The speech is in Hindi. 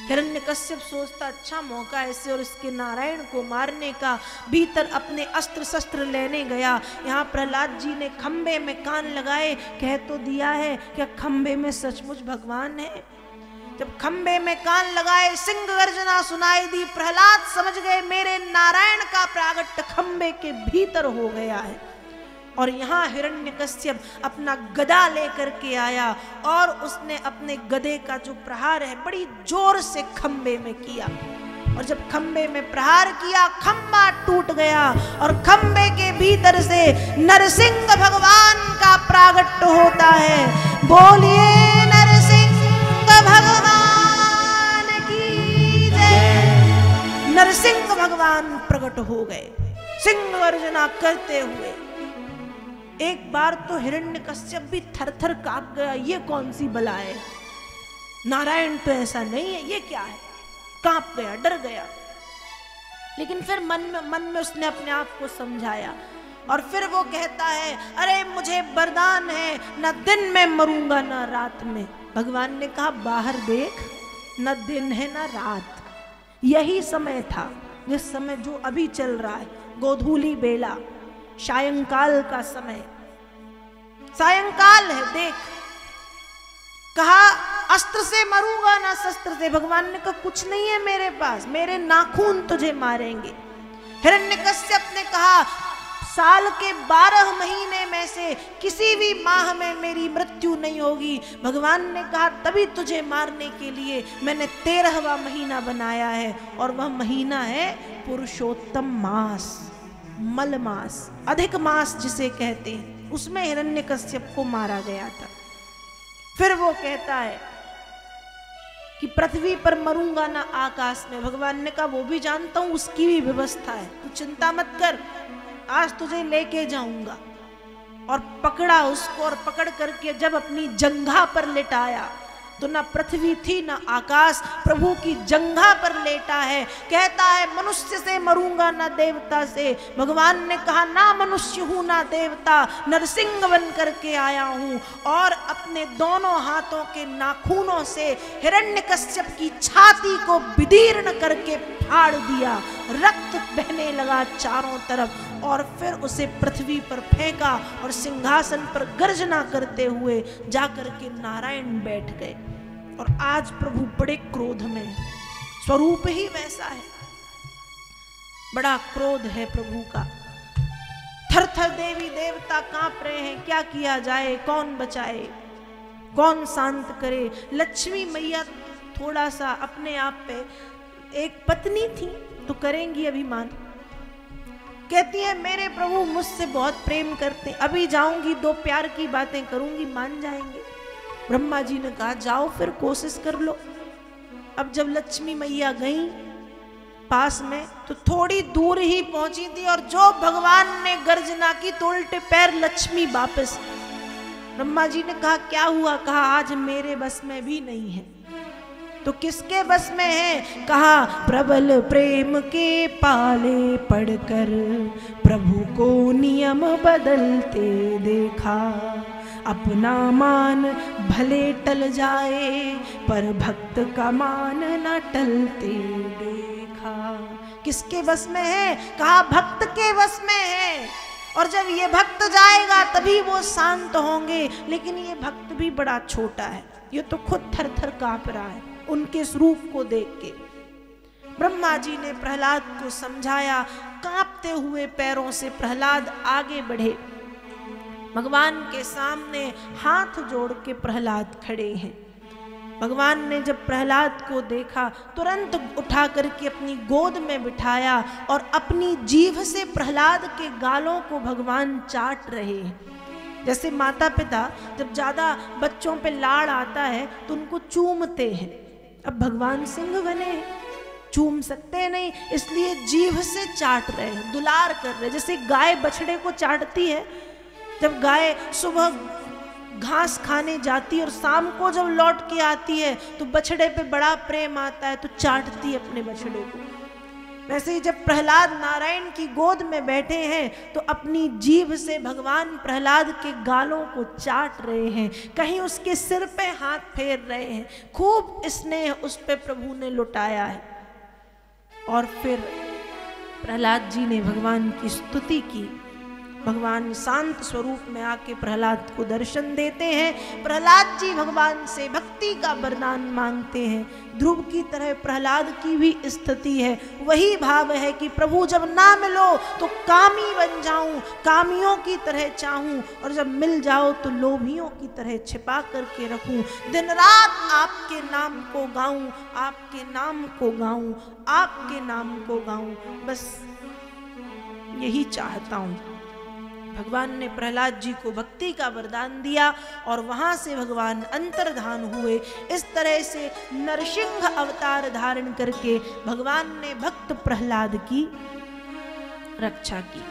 हिरण्यकश्यप सोचता अच्छा मौका ऐसे और इसके नारायण को मारने का। भीतर अपने अस्त्र शस्त्र लेने गया। यहाँ प्रहलाद जी ने खंबे में कान लगाए, कह तो दिया है क्या खंबे में सचमुच भगवान है। जब खंबे में कान लगाए सिंह गर्जना सुनाई दी, प्रहलाद समझ गए मेरे नारायण का प्रागट्य खंबे के भीतर हो गया है। और यहाँ हिरण्यकश्यप अपना गदा लेकर के आया और उसने अपने गदे का जो प्रहार है बड़ी जोर से खंबे में किया। और जब खंबे में प्रहार किया खंबा टूट गया और खंबे के भीतर से नरसिंह भगवान का प्रागट्य होता है। बोलिए नरसिंह भगवान की जय। नरसिंह भगवान प्रकट हो गए सिंह गर्जना करते हुए। एक बार तो हिरण्यकश्यप भी थर-थर कांप गया, ये कौन सी बला है, नारायण तो ऐसा नहीं है, ये क्या है, कांप गया, डर गया। लेकिन फिर मन में उसने अपने आप को समझाया और फिर वो कहता है अरे मुझे वरदान है, न दिन में मरूंगा न रात में। भगवान ने कहा बाहर देख, न दिन है न रात, यही समय था जिस समय जो अभी चल रहा है, गोधूली बेला, सायंकाल का समय, सायंकाल है देख। कहा अस्त्र से मरूंगा ना शस्त्र से। भगवान ने कहा कुछ नहीं है मेरे पास, मेरे नाखून तुझे मारेंगे। हिरण्यकश्यप ने कहा साल के 12 महीने में से किसी भी माह में मेरी मृत्यु नहीं होगी। भगवान ने कहा तभी तुझे मारने के लिए मैंने 13वां महीना बनाया है और वह महीना है पुरुषोत्तम मास, मल मास, अधिक मास जिसे कहते हैं, उसमें हिरण्यकश्यप को मारा गया था। फिर वो कहता है कि पृथ्वी पर मरूंगा ना आकाश में। भगवान ने कहा वो भी जानता हूं, उसकी भी व्यवस्था है, तू चिंता मत कर, आज तुझे लेके जाऊंगा। और पकड़ा उसको और पकड़ करके जब अपनी जंघा पर लेटाया तो ना पृथ्वी थी ना आकाश, प्रभु की जंघा पर लेटा है। कहता है मनुष्य से मरूंगा ना देवता से। भगवान ने कहा ना मनुष्य हूं ना देवता, नरसिंह बन करके आया हूं। और अपने दोनों हाथों के नाखूनों से हिरण्यकश्यप की छाती को विदीर्ण करके फाड़ दिया, रक्त बहने लगा चारों तरफ। और फिर उसे पृथ्वी पर फेंका और सिंहासन पर गर्जना करते हुए जाकर के नारायण बैठ गए। और आज प्रभु बड़े क्रोध में, स्वरूप ही वैसा है, बड़ा क्रोध है प्रभु का। थर थर देवी देवता कांप रहे हैं, क्या किया जाए, कौन बचाए, कौन शांत करे। लक्ष्मी मैया थोड़ा सा अपने आप पे, एक पत्नी थी तो करेंगी अभिमान, कहती है मेरे प्रभु मुझसे बहुत प्रेम करते, अभी जाऊंगी 2 प्यार की बातें करूंगी, मान जाएंगे। ब्रह्मा जी ने कहा जाओ फिर कोशिश कर लो। अब जब लक्ष्मी मैया गई पास में तो थोड़ी दूर ही पहुंची थी और जो भगवान ने गर्जना की तो उल्टे पैर लक्ष्मी वापस। ब्रह्मा जी ने कहा क्या हुआ, कहा आज मेरे बस में भी नहीं है। तो किसके बस में है, कहा प्रबल प्रेम के पाले पड़कर प्रभु को नियम बदलते देखा। अपना मान भले टल जाए पर भक्त का मान न टलते देखा। किसके बस में है, कहा भक्त के बस में है। और जब ये भक्त जाएगा तभी वो शांत होंगे। लेकिन ये भक्त भी बड़ा छोटा है, ये तो खुद थर थर कांप रहा है उनके स्वरूप को देख के। ब्रह्मा जी ने प्रहलाद को समझाया, कांपते हुए पैरों से प्रहलाद आगे बढ़े। भगवान के सामने हाथ जोड़ के प्रहलाद खड़े हैं। भगवान ने जब प्रहलाद को देखा तुरंत उठा करके अपनी गोद में बिठाया और अपनी जीभ से प्रहलाद के गालों को भगवान चाट रहे हैं। जैसे माता पिता जब ज्यादा बच्चों पे लाड़ आता है तो उनको चूमते हैं, अब भगवान सिंह बने, चूम सकते नहीं, इसलिए जीभ से चाट रहे हैं, दुलार कर रहे हैं। जैसे गाय बछड़े को चाटती है, जब गाय सुबह घास खाने जाती है और शाम को जब लौट के आती है तो बछड़े पे बड़ा प्रेम आता है तो चाटती है अपने बछड़े को। वैसे ही जब प्रहलाद नारायण की गोद में बैठे हैं तो अपनी जीभ से भगवान प्रहलाद के गालों को चाट रहे हैं, कहीं उसके सिर पे हाथ फेर रहे हैं, खूब स्नेह उस पे प्रभु ने लुटाया है। और फिर प्रहलाद जी ने भगवान की स्तुति की। भगवान शांत स्वरूप में आके प्रहलाद को दर्शन देते हैं। प्रहलाद जी भगवान से भक्ति का वरदान मांगते हैं। ध्रुव की तरह प्रहलाद की भी स्थिति है, वही भाव है कि प्रभु जब ना मिलो तो कामी बन जाऊं, कामियों की तरह चाहूं, और जब मिल जाओ तो लोभियों की तरह छिपा करके रखूं। दिन रात आपके नाम को गाऊं, आपके नाम को गाऊं, आपके नाम को गाऊं, बस यही चाहता हूं। भगवान ने प्रहलाद जी को भक्ति का वरदान दिया और वहां से भगवान अंतर्धान हुए। इस तरह से नरसिंह अवतार धारण करके भगवान ने भक्त प्रहलाद की रक्षा की।